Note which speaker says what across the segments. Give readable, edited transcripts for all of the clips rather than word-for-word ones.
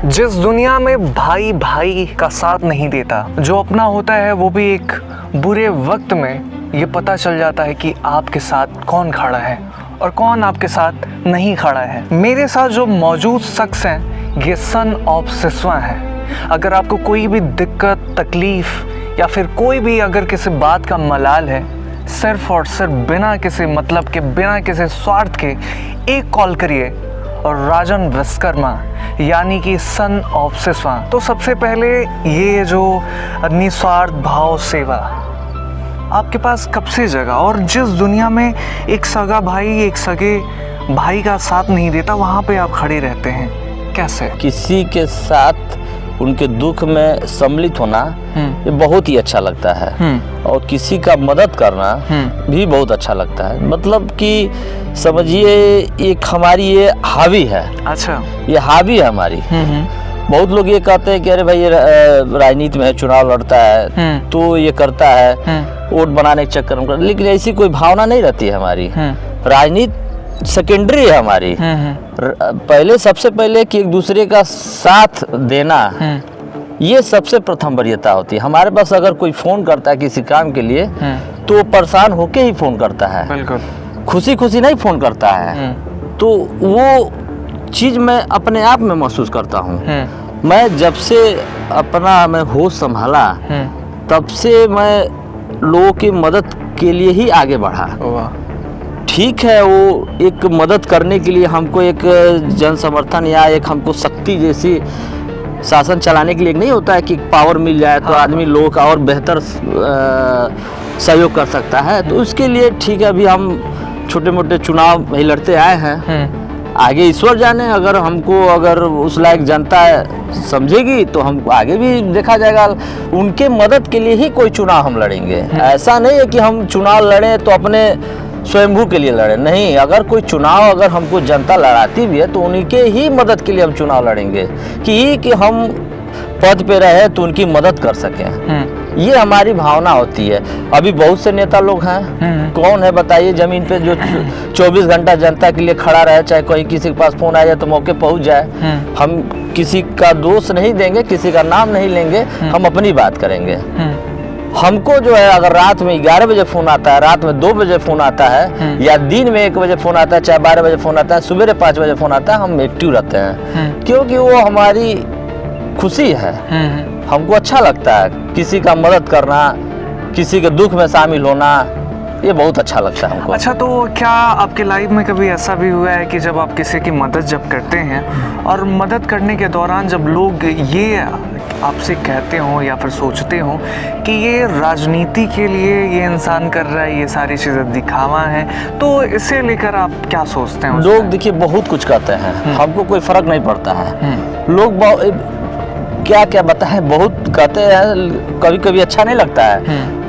Speaker 1: जिस दुनिया में भाई भाई का साथ नहीं देता, जो अपना होता है वो भी एक बुरे वक्त में ये पता चल जाता है कि आपके साथ कौन खड़ा है और कौन आपके साथ नहीं खड़ा है। मेरे साथ जो मौजूद शख्स हैं ये सन ऑफ सिसवा हैं। अगर आपको कोई भी दिक्कत, तकलीफ़ या फिर कोई भी अगर किसी बात का मलाल है, सिर्फ और सिर्फ बिना किसी मतलब के, बिना किसी स्वार्थ के एक कॉल करिए और राजन विश्वकर्मा यानी कि सन ऑफ सिसवा। तो सबसे पहले ये जो निस्वार्थ भाव सेवा आपके पास कब से जगा, और जिस दुनिया में एक सगा भाई एक सगे भाई का साथ नहीं देता वहाँ पे आप खड़े रहते हैं, कैसे?
Speaker 2: किसी के साथ उनके दुख में सम्मिलित होना ये बहुत ही अच्छा लगता है और किसी का मदद करना भी बहुत अच्छा लगता है। मतलब कि समझिए एक हमारी ये हावी है। अच्छा, ये हावी है हमारी। बहुत लोग ये कहते हैं कि अरे भाई ये राजनीति में है, चुनाव लड़ता है तो ये करता है वोट बनाने के चक्कर में, लेकिन ऐसी कोई भावना नहीं रहती है हमारी। राजनीति सेकेंडरी है हमारी। पहले सबसे पहले कि एक दूसरे का साथ देना ये सबसे प्रथम वरीयता होती है। हमारे पास अगर कोई फोन करता है किसी काम के लिए तो परेशान होके ही फोन करता है, बिल्कुल खुशी खुशी नहीं फोन करता है। तो वो चीज मैं अपने आप में महसूस करता हूँ। मैं जब से अपना मैं होश संभाला तब से मैं लोगों की मदद के लिए ही आगे बढ़ा। ठीक है, वो एक मदद करने के लिए हमको एक जन समर्थन या एक हमको शक्ति जैसी शासन चलाने के लिए नहीं होता है कि पावर मिल जाए तो आदमी लोगों का और बेहतर सहयोग कर सकता है। तो उसके लिए ठीक है, अभी हम छोटे मोटे चुनाव ही लड़ते आए हैं। आगे ईश्वर जाने, अगर हमको अगर उस लायक जनता समझेगी तो हमको आगे भी देखा जाएगा। उनके मदद के लिए ही कोई चुनाव हम लड़ेंगे। ऐसा नहीं है कि हम चुनाव लड़ें तो अपने स्वयंभू के लिए लड़े, नहीं। अगर कोई चुनाव अगर हमको जनता लड़ाती भी है तो उन्हीं के ही मदद के लिए हम चुनाव लड़ेंगे कि हम पद पे रहे तो उनकी मदद कर सकें। ये हमारी भावना होती है। अभी बहुत से नेता लोग हैं, कौन है बताइए जमीन पे जो 24 घंटा जनता के लिए खड़ा रहे, चाहे कोई किसी के पास फोन आ जाए तो मौके पहुंच जाए। हम किसी का दोष नहीं देंगे, किसी का नाम नहीं लेंगे, हम अपनी बात करेंगे। हमको जो है अगर रात में 11 बजे फोन आता है, रात में 2 बजे फोन आता है या दिन में 1 बजे फोन आता है, चाहे 12 बजे फोन आता है, सुबह 5 बजे फोन आता है, हम एक्टिव रहते हैं क्योंकि वो हमारी खुशी है। हमको अच्छा लगता है किसी का मदद करना, किसी के दुख में शामिल होना, ये बहुत अच्छा लगता है हमको।
Speaker 1: अच्छा, तो क्या आपके लाइफ में कभी ऐसा भी हुआ है कि जब आप किसी की मदद जब करते हैं और मदद करने के दौरान जब लोग ये आपसे कहते हो या फिर सोचते हो कि ये राजनीति के लिए ये इंसान कर रहा है, ये सारी चीज़ें दिखावा है, तो इसे लेकर आप क्या सोचते हैं?
Speaker 2: लोग देखिए बहुत कुछ कहते हैं, हमको कोई फर्क नहीं पड़ता है। लोग क्या क्या बताएं, बहुत कहते हैं, कभी कभी अच्छा नहीं लगता है,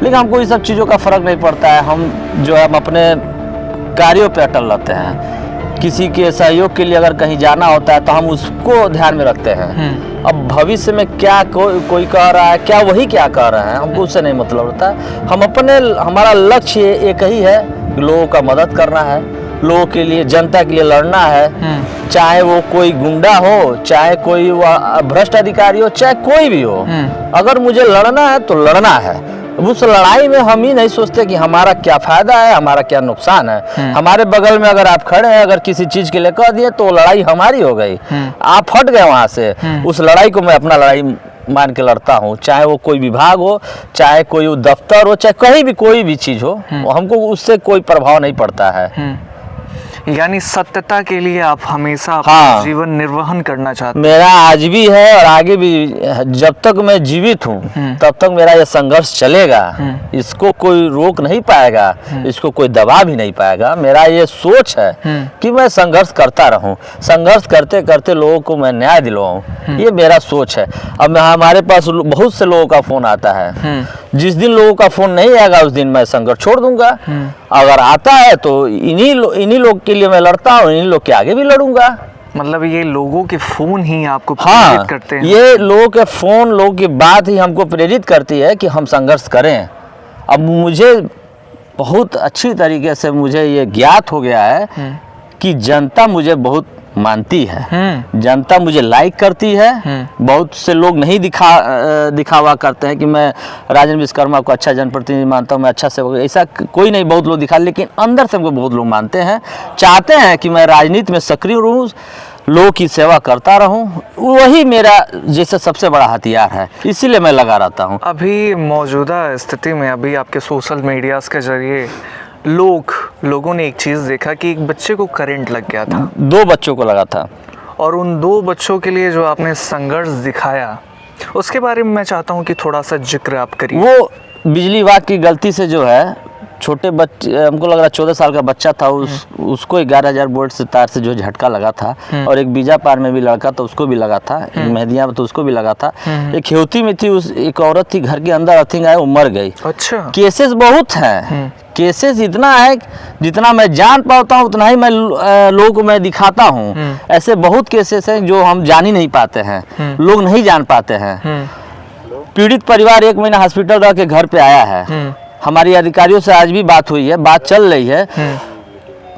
Speaker 2: लेकिन हमको ये सब चीज़ों का फर्क नहीं पड़ता है। हम जो है हम अपने कार्यों पे अटल रहते हैं। किसी के सहयोग के लिए अगर कहीं जाना होता है तो हम उसको ध्यान में रखते हैं। अब भविष्य में क्या कोई कह रहा है, क्या वही क्या कह रहे हैं, हमको उससे नहीं मतलब होता। हम हमारा लक्ष्य एक ही है, लोगों का मदद करना है, लोगों के लिए, जनता के लिए लड़ना है। चाहे वो कोई गुंडा हो, चाहे कोई भ्रष्ट अधिकारी हो, चाहे कोई भी हो, अगर मुझे लड़ना है तो लड़ना है। उस लड़ाई में हम ही नहीं सोचते कि हमारा क्या फायदा है, हमारा क्या नुकसान है। हमारे बगल में अगर आप खड़े हैं, अगर किसी चीज के लिए कह दिए तो लड़ाई हमारी हो गई, आप हट गए वहां से। उस लड़ाई को मैं अपना लड़ाई मान के लड़ता हूँ, चाहे वो कोई विभाग हो, चाहे कोई दफ्तर हो, चाहे कहीं भी कोई भी चीज हो, हमको उससे कोई प्रभाव नहीं पड़ता है।
Speaker 1: यानी सत्यता के लिए आप हमेशा अपना जीवन निर्वहन करना चाहते हैं?
Speaker 2: मेरा आज भी है और आगे भी, जब तक मैं जीवित हूँ तब तक मेरा ये संघर्ष चलेगा। इसको कोई रोक नहीं पाएगा, इसको कोई दबा भी नहीं पाएगा। मेरा ये सोच है कि मैं संघर्ष करता रहूं, संघर्ष करते करते लोगों को मैं न्याय दिलवाऊं, ये मेरा सोच है। अब हमारे पास बहुत से लोगों का फोन आता है, जिस दिन लोगों का फोन नहीं आएगा उस दिन मैं संघर्ष छोड़ दूंगा। अगर आता है तो इन्हीं लोग के लिए मैं लड़ता हूँ, इन्हीं लोग के आगे भी लड़ूंगा।
Speaker 1: मतलब ये लोगों के फोन ही आपको प्रेरित करते हैं?
Speaker 2: ये लोगों के फोन, लोगों की बात ही हमको प्रेरित करती है कि हम संघर्ष करें। अब मुझे बहुत अच्छी तरीके से मुझे ये ज्ञात हो गया है कि जनता मुझे बहुत मानती है, जनता मुझे लाइक करती है। बहुत से लोग नहीं दिखावा करते हैं कि मैं राजन विश्वकर्मा को अच्छा जनप्रतिनिधि मानता हूँ, मैं अच्छा सेवक, ऐसा कोई नहीं, बहुत लोग दिखा, लेकिन अंदर से हमको बहुत लोग मानते हैं, चाहते हैं कि मैं राजनीति में सक्रिय रहूँ, लोगों की सेवा करता रहूं। वही मेरा जैसे सबसे बड़ा हथियार है, इसीलिए मैं लगा रहता हूं।
Speaker 1: अभी मौजूदा स्थिति में अभी आपके सोशल मीडियाज़ के जरिए लोगों ने एक चीज़ देखा कि एक बच्चे को करंट लग गया था,
Speaker 2: 2 बच्चों को लगा था,
Speaker 1: और उन 2 बच्चों के लिए जो आपने संघर्ष दिखाया उसके बारे में मैं चाहता हूं कि थोड़ा सा जिक्र आप करिए।
Speaker 2: वो बिजली विभाग की गलती से जो है, छोटे बच्चे, हमको लग रहा 14 साल का बच्चा था, उसको 11,000 वोल्ट से तार से जो झटका लगा था, और एक बीजा पार में भी लड़का था, उसको भी लगा था, एक मेहदिया में तो उसको भी लगा था, एक खेवती में थी, एक औरत थी, घर के अंदर अर्थिंग आया, वो मर गई।
Speaker 1: अच्छा,
Speaker 2: केसेस बहुत हैं, केसेस इतना है, जितना मैं जान पाता हूँ उतना ही मैं लोगों को मैं दिखाता हूँ। ऐसे बहुत केसेस हैं जो हम जान ही नहीं पाते हैं, लोग नहीं जान पाते हैं। पीड़ित परिवार 1 महीना हॉस्पिटल रह के घर पे आया है, हमारी अधिकारियों से आज भी बात हुई है, बात चल रही है,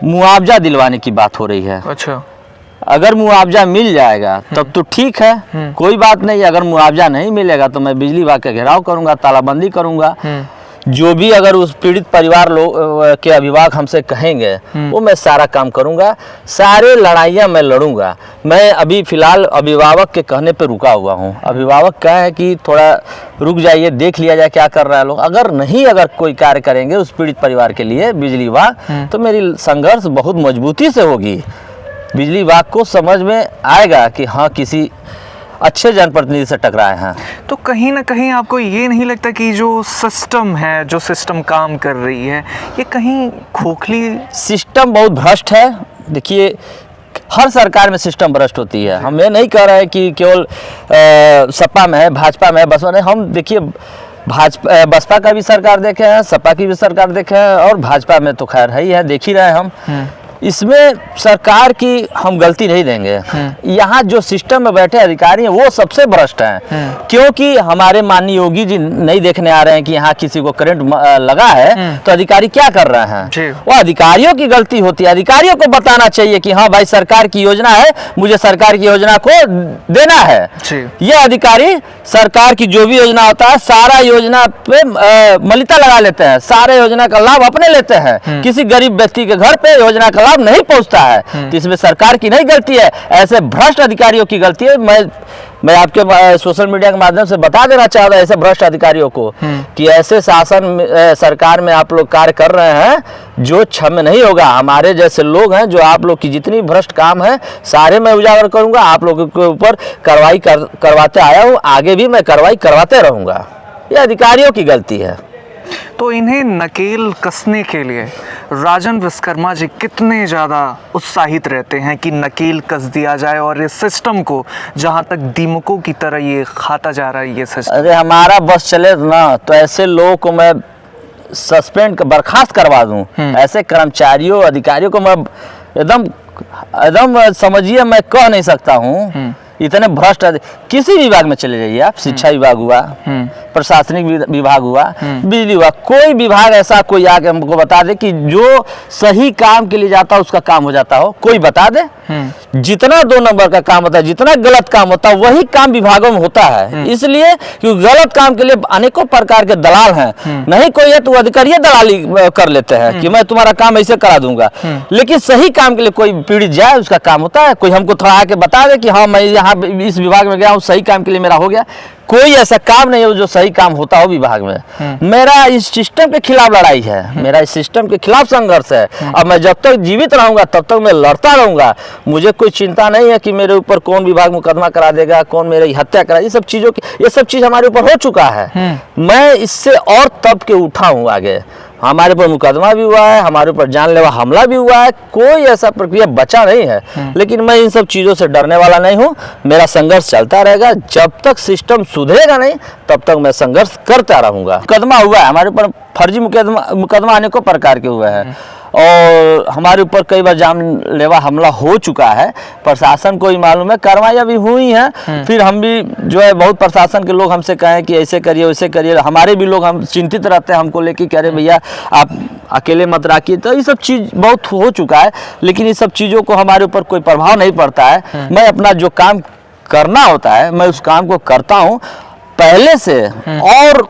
Speaker 2: मुआवजा दिलवाने की बात हो रही है।
Speaker 1: अच्छा,
Speaker 2: अगर मुआवजा मिल जाएगा तब तो ठीक है, कोई बात नहीं। अगर मुआवजा नहीं मिलेगा तो मैं बिजली विभाग का घेराव करूंगा, तालाबंदी करूंगा। जो भी अगर उस पीड़ित परिवार के अभिभावक हमसे कहेंगे वो मैं सारा काम करूंगा, सारे लड़ाइयाँ मैं लड़ूंगा। मैं अभी फिलहाल अभिभावक के कहने पे रुका हुआ हूँ। अभिभावक कहे कि थोड़ा रुक जाइए, देख लिया जाए क्या कर रहा है लोग। अगर कोई कार्य करेंगे उस पीड़ित परिवार के लिए बिजली विभाग, तो मेरी संघर्ष बहुत मजबूती से होगी। बिजली विभाग को समझ में आएगा कि हाँ, किसी अच्छे जनप्रतिनिधि से टकराए हैं।
Speaker 1: तो कहीं ना कहीं आपको ये नहीं लगता कि जो सिस्टम है, जो सिस्टम काम कर रही है, ये कहीं खोखली?
Speaker 2: सिस्टम बहुत भ्रष्ट है। देखिए, हर सरकार में सिस्टम भ्रष्ट होती है। हम ये नहीं कह रहे हैं कि केवल सपा में है, भाजपा में है, बसपा में। हम देखिए, बसपा का भी सरकार देखे हैं, सपा की भी सरकार देखे हैं, और भाजपा में तो खैर है ही है, देख ही रहे हैं हम। इसमें सरकार की हम गलती नहीं देंगे। यहाँ जो सिस्टम में बैठे अधिकारी हैं वो सबसे भ्रष्ट हैं, क्योंकि हमारे माननीय योगी जी नहीं देखने आ रहे हैं कि यहाँ किसी को करंट लगा है, तो अधिकारी क्या कर रहे हैं? वो अधिकारियों की गलती होती है। अधिकारियों को बताना चाहिए कि हाँ भाई, सरकार की योजना है, मुझे सरकार की योजना को देना है। ये अधिकारी सरकार की जो भी योजना होता है, सारा योजना पे मलिता लगा लेते हैं, सारे योजना का लाभ अपने लेते हैं, किसी गरीब व्यक्ति के घर पे योजना का नहीं पहुंचता है। तो इसमें सरकार की नहीं गलती है, ऐसे भ्रष्ट अधिकारियों की गलती है। मैं आपके सोशल मीडिया के माध्यम से बता देना चाह रहा हूं ऐसे भ्रष्ट अधिकारियों को कि ऐसे शासन सरकार में आप लोग कार्य कर रहे हैं जो क्षम्य नहीं होगा। हमारे जैसे लोग हैं, जो आप लोग की जितनी भ्रष्ट काम है सारे मैं उजागर करूंगा, आप लोगों के ऊपर कार्रवाई करवाते आया हूं, आगे भी मैं कार्रवाई करवाते रहूंगा। ये अधिकारियों की गलती है।
Speaker 1: तो इन्हें नकेल कसने के लिए राजन विश्वकर्मा जी कितने ज़्यादा उत्साहित रहते हैं कि नकेल कस दिया जाए और इस सिस्टम को, जहां तक दीमकों की तरह ये खाता जा रहा है ये सिस्टम।
Speaker 2: अरे हमारा बस चले ना तो ऐसे लोगों को मैं सस्पेंड बर्खास्त करवा दूं। ऐसे कर्मचारियों अधिकारियों को मैं एकदम समझिए, मैं कह नहीं सकता हूँ। इतने भ्रष्ट किसी विभाग में चले जाइए आप, शिक्षा विभाग हुआ, प्रशासनिक विभाग हुआ, बिजली विभाग, कोई विभाग ऐसा कोई आके हमको बता दे कि जो सही काम के लिए जाता है उसका काम हो जाता हो, कोई बता दे। जितना 2 नंबर का काम होता है, जितना गलत काम होता है, वही काम विभागों में होता है। इसलिए क्योंकि गलत काम के लिए अनेकों प्रकार के दलाल हैं, नहीं कोई है तो अधिकारी दलाली कर लेते हैं कि मैं तुम्हारा काम ऐसे करा दूंगा, लेकिन सही काम के लिए कोई पीड़ित जाए उसका काम होता है। कोई हमको थोड़ा आके बता दे कि हाँ मैं यहाँ इस विभाग में गया हूँ, सही काम के लिए मेरा हो गया, कोई ऐसा काम नहीं है जो सही काम होता हो विभाग में। मेरा इस सिस्टम के खिलाफ लड़ाई है, मेरा इस सिस्टम के खिलाफ संघर्ष है। अब मैं जब तक जीवित रहूंगा तब तक मैं लड़ता रहूंगा। मुझे कोई चिंता नहीं है कि मेरे ऊपर कौन विभाग मुकदमा करा देगा, कौन मेरी हत्या करा, ये सब चीज हमारे ऊपर हो चुका है। मैं इससे और तब के उठा हूँ आगे। हमारे ऊपर मुकदमा भी हुआ है, हमारे ऊपर जानलेवा हमला भी हुआ है, कोई ऐसा प्रक्रिया बचा नहीं है। लेकिन मैं इन सब चीज़ों से डरने वाला नहीं हूँ। मेरा संघर्ष चलता रहेगा, जब तक सिस्टम सुधरेगा नहीं तब तक मैं संघर्ष करता रहूँगा। मुकदमा हुआ है हमारे ऊपर, फर्जी मुकदमा अनेकों प्रकार के हुए हैं। और हमारे ऊपर कई बार जानलेवा हमला हो चुका है। प्रशासन को ही मालूम है, कार्रवाइयाँ भी हुई हैं। फिर हम भी जो है बहुत प्रशासन के लोग हमसे कहें कि ऐसे करिए वैसे करिए, हमारे भी लोग हम चिंतित रहते हैं हमको लेके, कह रहे भैया आप अकेले मत रखिए। तो ये सब चीज़ बहुत हो चुका है, लेकिन ये सब चीज़ों को हमारे ऊपर कोई प्रभाव नहीं पड़ता है। मैं अपना जो काम करना होता है मैं उस काम को करता हूँ पहले से, और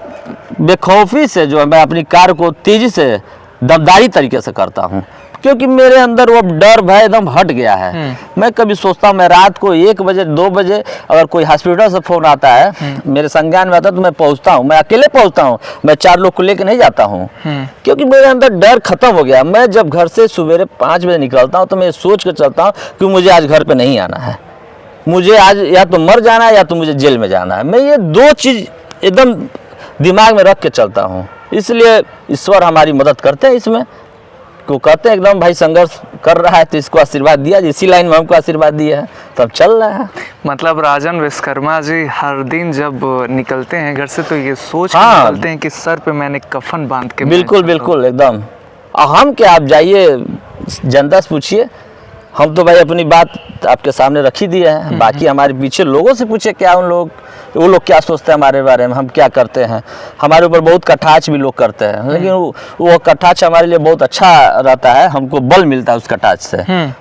Speaker 2: बेखौफी से जो है मैं अपनी कार्य को तेज़ी से दमदारी तरीके से करता हूँ, क्योंकि मेरे अंदर वो डर भय एकदम हट गया है। मैं कभी सोचता हूँ, मैं रात को 1 बजे 2 बजे अगर कोई हॉस्पिटल से फ़ोन आता है मेरे संज्ञान में आता है तो मैं पहुँचता हूँ, मैं अकेले पहुँचता हूँ, मैं 4 लोग को लेकर नहीं जाता हूँ, क्योंकि मेरे अंदर डर खत्म हो गया। मैं जब घर से सवेरे 5 बजे निकलता हूँ तो मैं सोच कर चलता हूँ कि मुझे आज घर पर नहीं आना है, मुझे आज या तो मर जाना है या तो मुझे जेल में जाना है। मैं ये 2 चीज़ एकदम दिमाग में रख के चलता हूँ, इसलिए ईश्वर हमारी मदद करते हैं इसमें। को कहते हैं एकदम भाई संघर्ष कर रहा है तो इसको आशीर्वाद दिया, इसी लाइन में हमको आशीर्वाद दिया है तो अब चल रहा है।
Speaker 1: मतलब राजन विश्वकर्मा जी हर दिन जब निकलते हैं घर से तो ये सोच के निकलते हैं कि सर पे मैंने कफन बांध के।
Speaker 2: बिल्कुल बिल्कुल एकदम। हम क्या, आप जाइए जनता से पूछिए, हम तो भाई अपनी बात आपके सामने रख ही दिए हैं। बाकी हमारे पीछे लोगों से पूछे क्या वो लोग क्या सोचते हैं हमारे बारे में, हम क्या करते हैं। हमारे ऊपर बहुत कटाक्ष भी लोग करते हैं, लेकिन वो कटाक्ष हमारे लिए बहुत अच्छा रहता है, हमको बल मिलता है उस कटाक्ष से।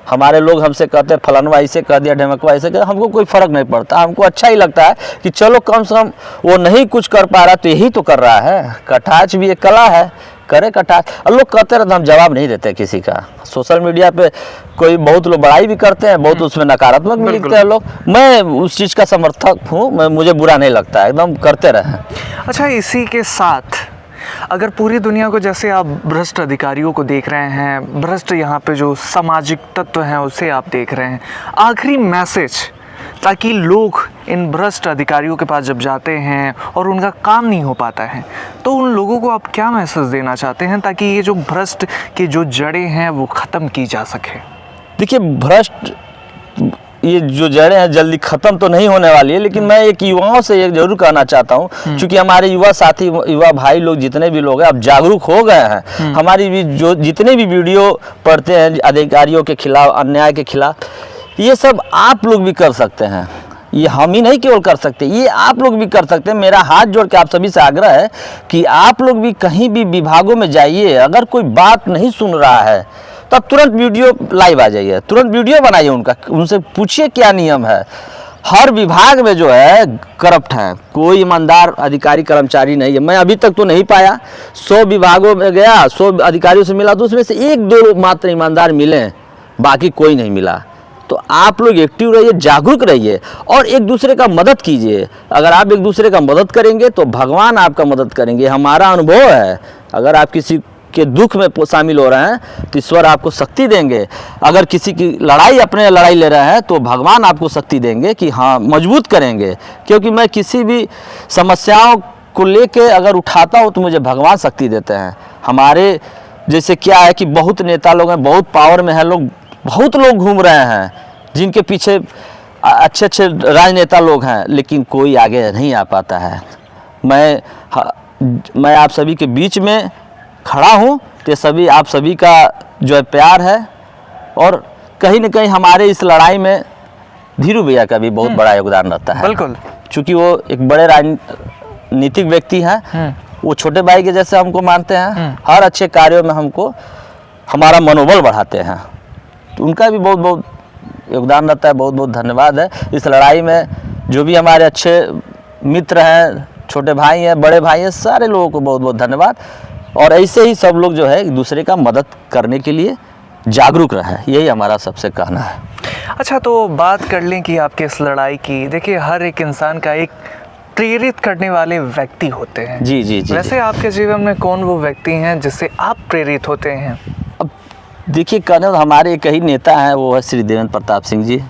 Speaker 2: हमारे लोग हमसे कहते हैं फलानवा ऐसे कह दिया, ढेमकवा ऐसे कह, हमको कोई फर्क नहीं पड़ता। हमको अच्छा ही लगता है कि चलो कम से कम वो नहीं कुछ कर पा रहा तो यही तो कर रहा है। कटाक्ष भी एक कला है, करे कटाक्ष। और लोग कहते रहते हम जवाब नहीं देते किसी का। सोशल मीडिया पे कोई बहुत लोग बड़ाई भी करते हैं, बहुत उसमें नकारात्मक भी लिखते हैं लोग। मैं उस चीज़ का समर्थक हूँ, मुझे बुरा नहीं लगता, एकदम करते रहें।
Speaker 1: अच्छा, इसी के साथ अगर पूरी दुनिया को, जैसे आप भ्रष्ट अधिकारियों को देख रहे हैं, भ्रष्ट यहाँ पे जो सामाजिक तत्व हैं उसे आप देख रहे हैं, आखिरी मैसेज ताकि लोग इन भ्रष्ट अधिकारियों के पास जब जाते हैं और उनका काम नहीं हो पाता है तो उन लोगों को आप क्या मैसेज देना चाहते हैं ताकि ये जो भ्रष्ट की जो जड़ें हैं वो ख़त्म की जा सके?
Speaker 2: देखिए, भ्रष्ट ये जो जड़ें हैं जल्दी ख़त्म तो नहीं होने वाली है, लेकिन मैं एक युवाओं से एक जरूर कहना चाहता हूँ, क्योंकि हमारे युवा साथी, युवा भाई लोग जितने भी लोग हैं अब जागरूक हो गए हैं। हमारी भी जो जितने भी वीडियो पढ़ते हैं अधिकारियों के खिलाफ, अन्याय के खिलाफ, ये सब आप लोग भी कर सकते हैं। ये हम ही नहीं केवल कर सकते, ये आप लोग भी कर सकते हैं। मेरा हाथ जोड़ के आप सभी से आग्रह है कि आप लोग भी कहीं भी विभागों में जाइए, अगर कोई बात नहीं सुन रहा है तो आप तुरंत वीडियो लाइव आ जाइए, तुरंत वीडियो बनाइए, उनसे पूछिए क्या नियम है। हर विभाग में जो है करप्ट है, कोई ईमानदार अधिकारी कर्मचारी नहीं है। मैं अभी तक तो नहीं पाया, 100 विभागों में गया, 100 अधिकारियों से मिला तो उसमें से 1-2 मात्र ईमानदार मिले, बाकी कोई नहीं मिला। तो आप लोग एक्टिव रहिए, जागरूक रहिए और एक दूसरे का मदद कीजिए। अगर आप एक दूसरे का मदद करेंगे तो भगवान आपका मदद करेंगे। हमारा अनुभव है, अगर आप किसी के दुख में शामिल हो रहे हैं तो ईश्वर आपको शक्ति देंगे। अगर किसी की अपने लड़ाई ले रहे हैं तो भगवान आपको शक्ति देंगे कि हाँ, मजबूत करेंगे। क्योंकि मैं किसी भी समस्याओं को लेके अगर उठाता हूँ तो मुझे भगवान शक्ति देते हैं। हमारे जैसे क्या है कि बहुत नेता लोग हैं, बहुत पावर में हैं लोग, बहुत लोग घूम रहे हैं जिनके पीछे अच्छे अच्छे राजनेता लोग हैं, लेकिन कोई आगे नहीं आ पाता है। मैं आप सभी के बीच में खड़ा हूँ तो सभी आप सभी का जो है प्यार है, और कहीं न कहीं हमारे इस लड़ाई में धीरू भैया का भी बहुत बड़ा योगदान रहता है।
Speaker 1: बिल्कुल,
Speaker 2: चूँकि वो एक बड़े राजनीतिक व्यक्ति हैं, वो छोटे भाई के जैसे हमको मानते हैं। हर अच्छे कार्यों में हमको हमारा मनोबल बढ़ाते हैं, तो उनका भी बहुत बहुत योगदान रहता है। बहुत बहुत धन्यवाद है। इस लड़ाई में जो भी हमारे अच्छे मित्र हैं, छोटे भाई हैं, बड़े भाई हैं, सारे लोगों को बहुत बहुत धन्यवाद। और ऐसे ही सब लोग जो है एक दूसरे का मदद करने के लिए जागरूक रहे, यही हमारा सबसे कहना है।
Speaker 1: अच्छा, तो बात कर लें कि आपके इस लड़ाई की, देखिए हर एक इंसान का एक प्रेरित करने वाले व्यक्ति होते हैं।
Speaker 2: जी जी जी।
Speaker 1: वैसे आपके जीवन में कौन वो व्यक्ति हैं जिससे आप प्रेरित होते हैं?
Speaker 2: अब देखिए, कहने हमारे एक ही नेता हैं, वो है श्री देवेंद्र प्रताप सिंह जी।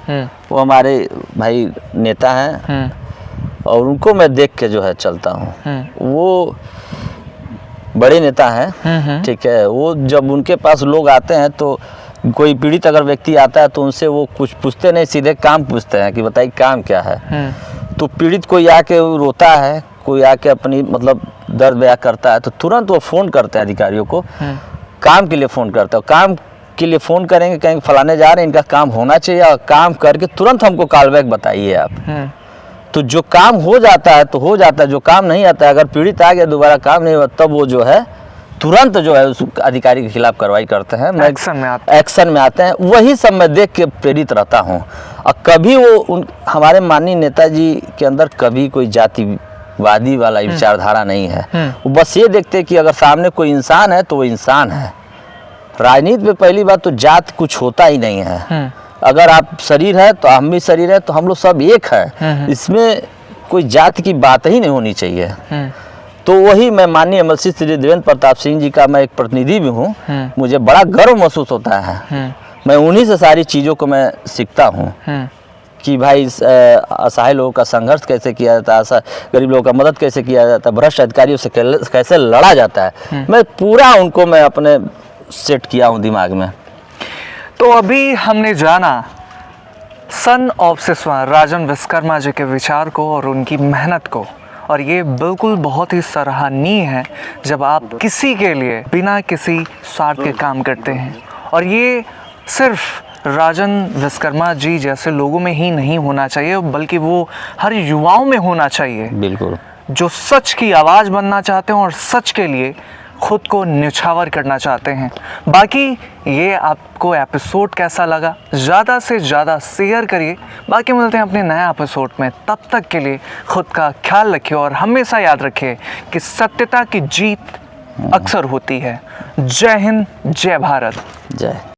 Speaker 2: वो हमारे भाई नेता हैं और उनको मैं देख के जो है चलता हूँ। वो बड़े नेता हैं, ठीक है। वो जब उनके पास लोग आते हैं तो कोई पीड़ित अगर व्यक्ति आता है तो उनसे वो कुछ पूछते नहीं, सीधे काम पूछते हैं कि बताइए काम क्या है। तो पीड़ित कोई आके रोता है, कोई आके अपनी मतलब दर्द बयां करता है तो तुरंत वो फ़ोन करते हैं अधिकारियों को काम के लिए फ़ोन करते हो, काम के लिए फ़ोन करेंगे, कहेंगे फलाने जा रहे हैं, इनका काम होना चाहिए, और काम करके तुरंत हमको कॉल बैक बताइए आप। तो जो काम हो जाता है तो हो जाता है, जो काम नहीं आता है, अगर पीड़ित आ गया दोबारा काम नहीं हुआ, तब वो जो है तुरंत जो है उस अधिकारी के खिलाफ कार्रवाई करते हैं, एक्शन में आते हैं। वही सब मैं देख के प्रेरित रहता हूँ। और कभी वो हमारे माननीय नेताजी के अंदर कभी कोई जातिवादी वाला विचारधारा नहीं है। वो बस ये देखते हैं कि अगर सामने कोई इंसान है तो वो इंसान है। राजनीति में पहली बात तो जात कुछ होता ही नहीं है। अगर आप शरीर है तो हम भी शरीर है, तो हम लोग सब एक है, इसमें कोई जात की बात ही नहीं होनी चाहिए। तो वही मैं माननीय एमएलसी श्री देवेंद्र प्रताप सिंह जी का मैं एक प्रतिनिधि भी हूँ। मुझे बड़ा गर्व महसूस होता है। मैं उन्हीं से सारी चीज़ों को मैं सीखता हूँ कि भाई असहाय लोगों का संघर्ष कैसे किया जाता है, गरीब लोगों का मदद कैसे किया जाता है, भ्रष्ट अधिकारियों से कैसे लड़ा जाता है। मैं पूरा उनको मैं अपने सेट किया हूँ दिमाग में।
Speaker 1: तो अभी हमने जाना सन ऑफ सिसवा राजन विश्वकर्मा जी के विचार को और उनकी मेहनत को, और ये बिल्कुल बहुत ही सराहनीय है जब आप किसी के लिए बिना किसी स्वार्थ के काम करते हैं। और ये सिर्फ राजन विश्वकर्मा जी जैसे लोगों में ही नहीं होना चाहिए, बल्कि वो हर युवाओं में होना चाहिए,
Speaker 2: बिल्कुल, जो
Speaker 1: सच की आवाज़ बनना चाहते हैं और सच के लिए खुद को न्यौछावर करना चाहते हैं। बाकी ये आपको एपिसोड कैसा लगा, ज़्यादा से ज़्यादा शेयर करिए। बाकी मिलते हैं अपने नए एपिसोड में, तब तक के लिए खुद का ख्याल रखिए और हमेशा याद रखिए कि सत्यता की जीत अक्सर होती है। जय हिंद, जय भारत,
Speaker 2: जय।